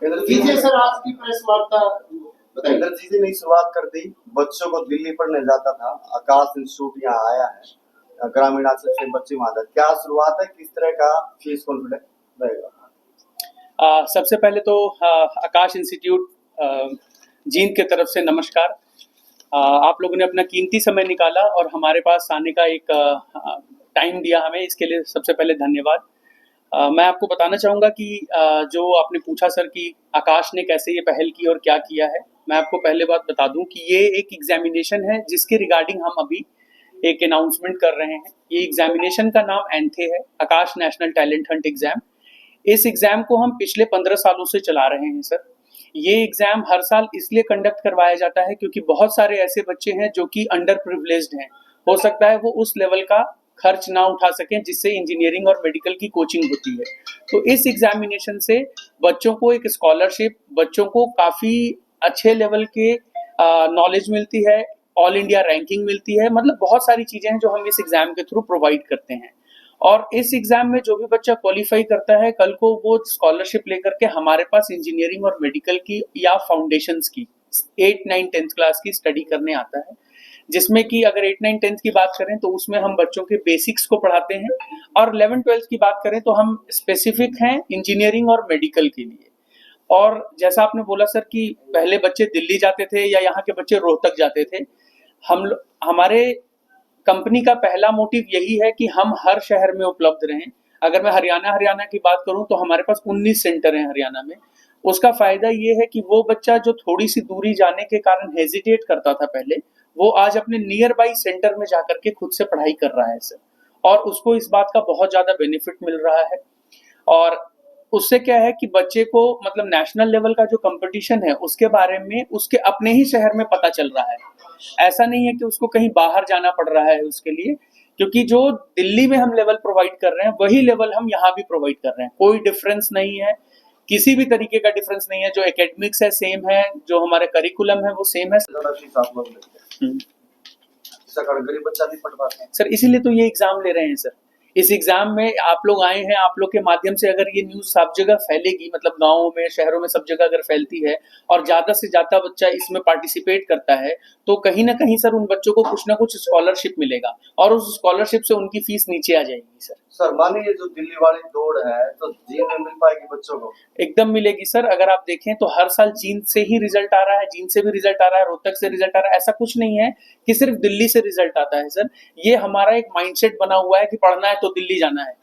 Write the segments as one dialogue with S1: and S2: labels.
S1: कीजिए सर आज की प्रेस वार्ता बताइए।
S2: एनर्जी से नहीं शुरुआत कर दी। बच्चों को दिल्ली पढ़ने जाता था, आकाश इंस्टीट्यूट यहाँ आया है, ग्रामीण अंचल से बच्चे वहां जाते। क्या शुरुआत है, किस तरह का फीस कॉन्फिडेंस रहेगा?
S3: सबसे पहले तो आकाश इंस्टीट्यूट जींद की तरफ से नमस्कार। आप लोगों ने अपना कीमती समय निकाला और हमारे पास आने का एक टाइम दिया हमें, इसके लिए सबसे पहले धन्यवाद। मैं आपको बताना चाहूँगा कि जो आपने पूछा सर कि आकाश ने कैसे ये पहल की और क्या किया है, मैं आपको पहले बात बता दूं कि ये एक एग्जामिनेशन है जिसके रिगार्डिंग हम अभी एक अनाउंसमेंट कर रहे हैं। ये एग्जामिनेशन का नाम एंथे है, आकाश नेशनल टैलेंट हंट एग्जाम। इस एग्जाम को हम पिछले 15 सालों से चला रहे हैं सर। ये एग्जाम हर साल इसलिए कंडक्ट करवाया जाता है क्योंकि बहुत सारे ऐसे बच्चे हैं जो कि अंडर प्रिविलेज्ड हैं। हो सकता है वो उस लेवल का खर्च ना उठा सकें जिससे इंजीनियरिंग और मेडिकल की कोचिंग होती है। तो इस एग्जामिनेशन से बच्चों को एक स्कॉलरशिप, बच्चों को काफ़ी अच्छे लेवल के नॉलेज मिलती है, ऑल इंडिया रैंकिंग मिलती है, मतलब बहुत सारी चीज़ें हैं जो हम इस एग्ज़ाम के थ्रू प्रोवाइड करते हैं। और इस एग्ज़ाम में जो भी बच्चा क्वालिफाई करता है, कल को वो स्कॉलरशिप लेकर के हमारे पास इंजीनियरिंग और मेडिकल की या फाउंडेशंस की 8, 9, 10th क्लास की स्टडी करने आता है, जिसमें कि अगर 8, 9, 10th की बात करें तो उसमें हम बच्चों के बेसिक्स को पढ़ाते हैं, और 11, 12th की बात करें तो हम स्पेसिफिक हैं इंजीनियरिंग और मेडिकल के लिए। और जैसा आपने बोला सर कि पहले बच्चे दिल्ली जाते थे या यहाँ के बच्चे रोहतक जाते थे, हमारे कंपनी का पहला मोटिव यही है कि हम हर शहर में उपलब्ध रहें। अगर मैं हरियाणा की बात करूं तो हमारे पास 19 सेंटर हैं हरियाणा में। उसका फायदा ये है कि वो बच्चा जो थोड़ी सी दूरी जाने के कारण हेजिटेट करता था पहले, वो आज अपने नियर बाई सेंटर में जाकर के खुद से पढ़ाई कर रहा है सर, और उसको इस बात का बहुत ज्यादा बेनिफिट मिल रहा है। और उससे क्या है कि बच्चे को मतलब नेशनल लेवल का जो कंपटीशन है उसके बारे में उसके अपने ही शहर में पता चल रहा है। ऐसा नहीं है कि उसको कहीं बाहर जाना पड़ रहा है उसके लिए, क्योंकि जो दिल्ली में हम लेवल प्रोवाइड कर रहे हैं वही लेवल हम यहाँ भी प्रोवाइड कर रहे हैं। कोई डिफरेंस नहीं है, किसी भी तरीके का डिफरेंस नहीं है। जो एकेडमिक्स है सेम है, जो हमारे करिकुलम है वो सेम है।
S2: गरीब बच्चा भी पढ़ पाते हैं
S3: सर, इसीलिए तो ये एग्जाम ले रहे हैं सर। इस एग्जाम में आप लोग आए हैं, आप लोग के माध्यम से अगर ये न्यूज सब जगह फैलेगी, मतलब गाँवों में, शहरों में, सब जगह अगर फैलती है और ज्यादा से ज्यादा बच्चा इसमें पार्टिसिपेट करता है, तो कहीं ना कहीं सर उन बच्चों को कुछ ना कुछ स्कॉलरशिप मिलेगा और उस स्कॉलरशिप से उनकी फीस नीचे आ जाएगी सर।
S2: सर मानिए जो दिल्ली वाली दौड़ है तो जींद में मिल पाएगी बच्चों को?
S3: एकदम मिलेगी सर। अगर आप देखें तो हर साल जींद से ही रिजल्ट आ रहा है, जींद से भी रिजल्ट आ रहा है, रोहतक से रिजल्ट आ रहा है। ऐसा कुछ नहीं है कि सिर्फ दिल्ली से रिजल्ट आता है सर। ये हमारा एक माइंडसेट बना हुआ है कि पढ़ना है तो दिल्ली जाना है।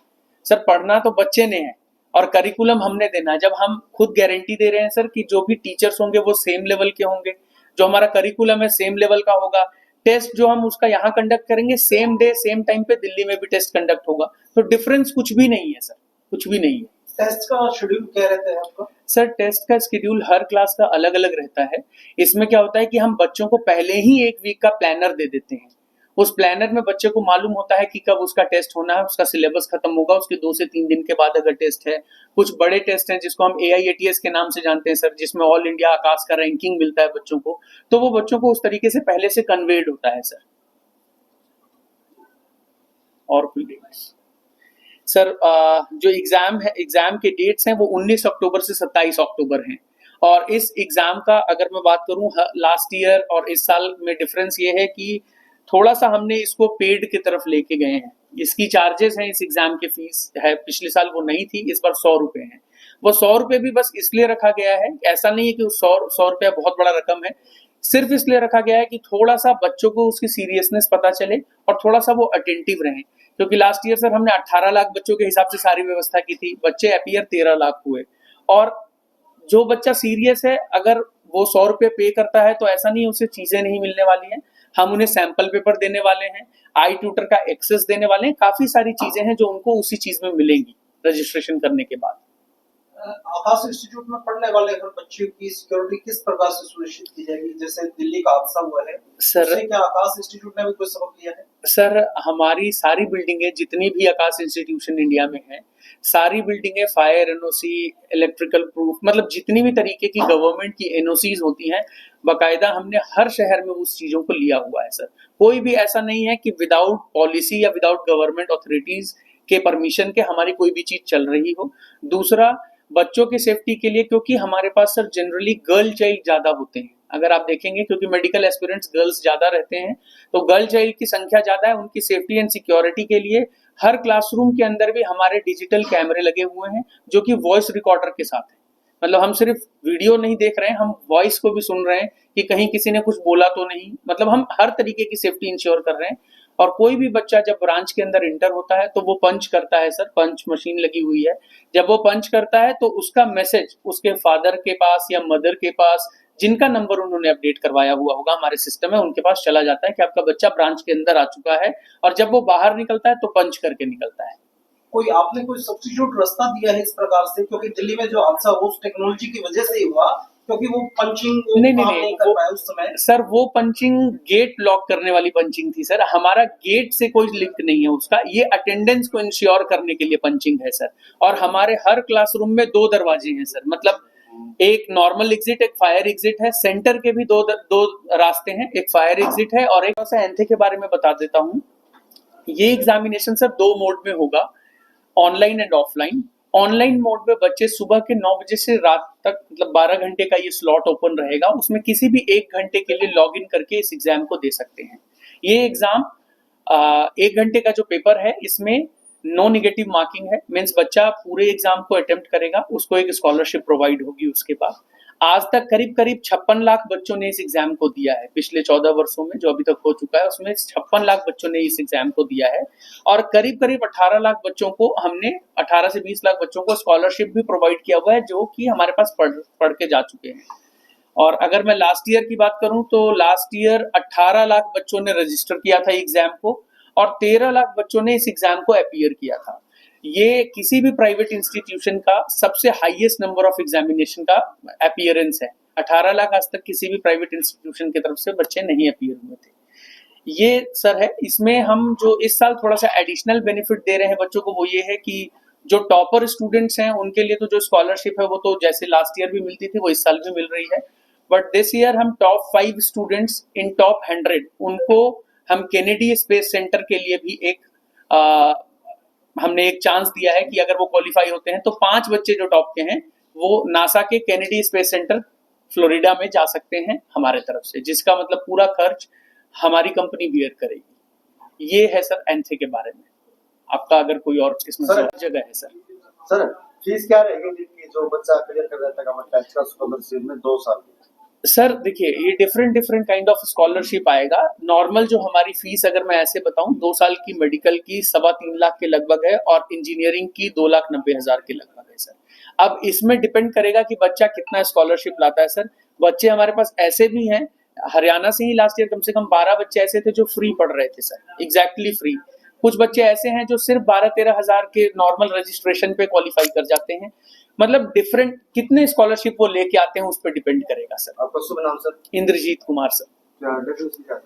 S3: सर पढ़ना तो बच्चे ने है और करिकुलम हमने देना है। जब हम खुद गारंटी दे रहे हैं सर कि जो भी टीचर्स होंगे वो सेम लेवल के होंगे, जो हमारा करिकुलम है सेम लेवल का होगा, टेस्ट जो हम उसका यहाँ कंडक्ट करेंगे सेम डे सेम टाइम पे दिल्ली में भी टेस्ट कंडक्ट होगा, तो डिफरेंस कुछ भी नहीं है सर, कुछ भी नहीं है।
S1: टेस्ट का शेड्यूल क्या रहता है आपका?
S3: सर टेस्ट का शेड्यूल हर क्लास का अलग अलग रहता है। इसमें क्या होता है कि हम बच्चों को पहले ही एक वीक का प्लानर दे देते हैं। उस प्लानर में बच्चे को मालूम होता है कि कब उसका टेस्ट होना है, उसका सिलेबस खत्म होगा, उसके 2 से 3 दिन के बाद अगर टेस्ट है। कुछ बड़े टेस्ट हैं जिसको हम AIATS के नाम से जानते हैं सर, जिसमें ऑल इंडिया आकाश का रैंकिंग मिलता है बच्चों को, तो वो बच्चों को उस तरीके से पहले से कन्वेड होता है सर। और कोई डेट्स सर, जो एग्जाम है, एग्जाम के डेट्स हैं वो 19 अक्टूबर से 27 अक्टूबर हैं। और इस एग्जाम का अगर मैं बात करूं लास्ट ईयर और इस साल में डिफरेंस ये है कि थोड़ा सा हमने इसको पेड की तरफ लेके गए हैं। इसकी चार्जेस हैं, इस एग्जाम की फीस है, पिछले साल वो नहीं थी, इस बार 100 रुपए है। वो 100 रुपए भी बस इसलिए रखा गया है, ऐसा नहीं है कि 100 रुपया बहुत बड़ा रकम है, सिर्फ इसलिए रखा गया है कि थोड़ा सा बच्चों को उसकी सीरियसनेस पता चले और थोड़ा सा वो अटेंटिव रहें। क्योंकि लास्ट ईयर सर हमने 18 लाख बच्चों के हिसाब से सारी व्यवस्था की थी, बच्चे अपीयर 13 लाख हुए। और जो बच्चा सीरियस है, अगर वो 100 रुपये पे करता है तो ऐसा नहीं उसे चीजें नहीं मिलने वाली हैं। हम उन्हें सैंपल पेपर देने वाले हैं, आई ट्यूटर का एक्सेस देने वाले हैं, काफी सारी चीजें हैं जो उनको उसी चीज में मिलेंगी रजिस्ट्रेशन करने के बाद।
S1: आकाश इंस्टीट्यूट में पढ़ने वाले हर बच्चे की सिक्योरिटी किस प्रकार से सुनिश्चित की जाएगी? जैसे दिल्ली का हादसा हुआ है
S3: सर,
S1: क्या आकाश इंस्टीट्यूट ने भी कोई सबक लिया है?
S3: सर हमारी सारी बिल्डिंगें जितनी भी आकाश इंस्टीट्यूशन इंडिया में है, सारी बिल्डिंगें फायर NOC, इलेक्ट्रिकल प्रूफ, मतलब जितनी भी तरीके की गवर्नमेंट की NOCs होती हैं, बाकायदा हमने हर शहर में उस चीजों को लिया हुआ है सर। कोई भी ऐसा नहीं है कि विदाउट पॉलिसी या विदाउट गवर्नमेंट अथॉरिटीज के परमिशन के हमारी कोई भी चीज चल रही हो। दूसरा, बच्चों की सेफ्टी के लिए, क्योंकि हमारे पास सर जनरली गर्ल चाइल्ड ज़्यादा होते हैं। अगर आप देखेंगे, क्योंकि मेडिकल एस्पिरेंट्स गर्ल्स ज़्यादा रहते हैं, तो गर्ल चाइल्ड की संख्या ज़्यादा है। उनकी सेफ्टी एंड सिक्योरिटी के लिए हर क्लासरूम के अंदर भी हमारे डिजिटल कैमरे लगे हुए हैं, जो कि वॉइस रिकॉर्डर के साथ है। मतलब हम सिर्फ वीडियो नहीं देख रहे हैं, हम वॉइस को भी सुन रहे हैं कि कहीं किसी ने कुछ बोला तो नहीं। मतलब हम हर तरीके की सेफ्टी इंश्योर कर रहे हैं। और कोई भी बच्चा जब ब्रांच के अंदर इंटर होता है तो वो पंच करता है सर, पंच मशीन लगी हुई है। जब वो पंच करता है तो उसका मैसेज उसके फादर के पास या मदर के पास, जिनका नंबर उन्होंने अपडेट करवाया हुआ होगा हमारे सिस्टम में, उनके पास चला जाता है कि आपका बच्चा ब्रांच के अंदर आ चुका है। और जब वो बाहर निकलता है तो पंच करके निकलता है।
S1: कोई आपने कोई सब्स्टिट्यूट रास्ता दिया है इस प्रकार से, क्योंकि दिल्ली में जो हादसा वो उस टेक्नोलॉजी की वजह से ही हुआ, क्योंकि वो पंचिंग नहीं कर पाया उस समय।
S3: सर वो पंचिंग गेट लॉक करने वाली पंचिंग थी सर। हमारा गेट से कोई लिंक नहीं है उसका, ये अटेंडेंस को इंश्योर करने के लिए पंचिंग है सर। और हमारे हर क्लासरूम में 2 दरवाजे हैं सर, मतलब एक नॉर्मल एग्जिट, एक फायर एग्जिट है। सेंटर के भी दो रास्ते हैं, एक फायर एग्जिट है और एक एंथे के बारे में बता देता हूँ। ये एग्जामिनेशन सर 2 मोड में होगा, online and offline. Online mode में बच्चे सुबह के 9 बजे से रात तक, मतलब 12 घंटे का ये स्लॉट ओपन रहेगा। उसमें किसी भी 1 घंटे के लिए लॉग इन करके इस एग्जाम को दे सकते हैं। ये एग्जाम 1 घंटे का जो पेपर है, इसमें नो नेगेटिव मार्किंग है। मीन्स बच्चा पूरे एग्जाम को अटेम्प्ट करेगा, उसको एक स्कॉलरशिप प्रोवाइड होगी उसके पास। आज तक करीब 56 लाख बच्चों ने इस एग्जाम को दिया है। पिछले 14 वर्षों में जो अभी तक हो चुका है, उसमें 56 लाख बच्चों ने इस एग्जाम को दिया है। और करीब 18 लाख बच्चों को हमने, 18 से 20 लाख बच्चों को स्कॉलरशिप भी प्रोवाइड किया हुआ है, जो कि हमारे पास पढ़ के जा चुके हैं। और अगर मैं लास्ट ईयर की बात करूं तो लास्ट ईयर 18 लाख बच्चों ने रजिस्टर किया था एग्जाम को, और 13 लाख बच्चों ने इस एग्जाम को अपीयर किया था। ये किसी भी प्राइवेट इंस्टीट्यूशन का सबसे हाईएस्ट नंबर ऑफ एग्जामिनेशन का अपीयरेंस है। 18 लाख आज तक किसी भी प्राइवेट इंस्टीट्यूशन की तरफ से बच्चे नहीं अपीयर हुए थे। ये सर है। इसमें हम जो इस साल थोड़ा सा एडिशनल बेनिफिट दे रहे हैं बच्चों को, वो ये है कि जो टॉपर स्टूडेंट्स हैं उनके लिए तो जो स्कॉलरशिप है वो तो जैसे लास्ट ईयर भी मिलती थी वो इस साल भी मिल रही है। बट दिस ईयर हम टॉप 5 स्टूडेंट्स इन टॉप 100 उनको हम केनेडी स्पेस सेंटर के लिए भी हमने एक चांस दिया है कि अगर वो क्वालिफाई होते हैं तो 5 बच्चे जो टॉप के हैं वो नासा के केनेडी स्पेस सेंटर फ्लोरिडा में जा सकते हैं हमारे तरफ से, जिसका मतलब पूरा खर्च हमारी कंपनी बियर करेगी। ये है सर एंथे के बारे में। आपका अगर कोई और इसमें जगह है
S2: सर फीस क्या रहेगी जिनकी जो बच्चा क्लियर कर देता है एक्स्ट्रा स्कॉलरशिप में 2 साल?
S3: सर देखिए, ये डिफरेंट काइंड ऑफ स्कॉलरशिप आएगा। नॉर्मल जो हमारी फीस अगर मैं ऐसे बताऊं, 2 साल की मेडिकल की 3.25 लाख के लगभग है और इंजीनियरिंग की 2,90,000 के लगभग है सर। अब इसमें डिपेंड करेगा कि बच्चा कितना स्कॉलरशिप लाता है सर। बच्चे हमारे पास ऐसे भी हैं, हरियाणा से ही लास्ट ईयर कम से कम 12 बच्चे ऐसे थे जो फ्री पढ़ रहे थे सर, एग्जैक्टली फ्री। कुछ बच्चे ऐसे हैं जो सिर्फ 12-13 हजार के नॉर्मल रजिस्ट्रेशन पे क्वालिफाई कर जाते हैं। मतलब डिफरेंट कितने स्कॉलरशिप वो लेके आते हैं उस पर डिपेंड करेगा सर।
S2: आपका शुभ नाम सर?
S3: इंद्रजीत कुमार सर।
S2: क्या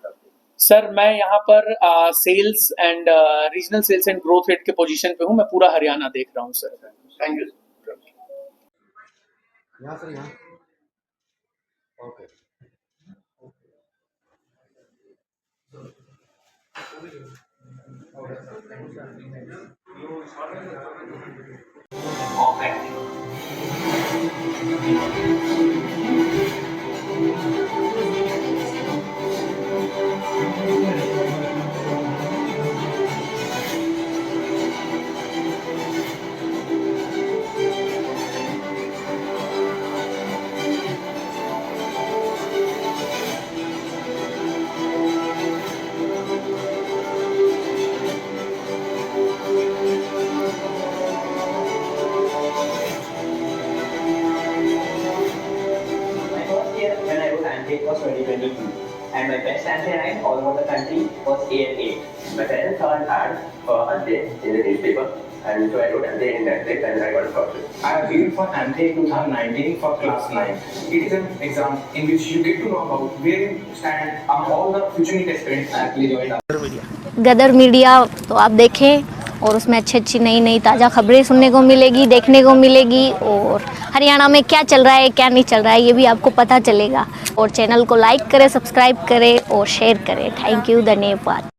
S3: सर मैं यहाँ पर sales and regional sales and growth head के पोजीशन पे हूँ। मैं पूरा हरियाणा देख रहा हूँ सर। Thank you.
S2: यहाँ सर, यहाँ okay.
S4: It was 2022, and my best answer rank all over the country was A&A. My parents saw an ad for ANTE in the newspaper, and so I wrote ANTE in that day, and I got a scholarship.
S5: I appeared for ANTE 2019 for class 9. It is an exam in which you get to know about where you stand on all the future need aspirants. I actually joined
S6: Gadar media तो आप देखें, और उसमें अच्छी नई ताज़ा खबरें सुनने को मिलेगी, देखने को मिलेगी, और हरियाणा में क्या चल रहा है क्या नहीं चल रहा है ये भी आपको पता चलेगा। और चैनल को लाइक करें, सब्सक्राइब करें और शेयर करें। थैंक यू, धन्यवाद।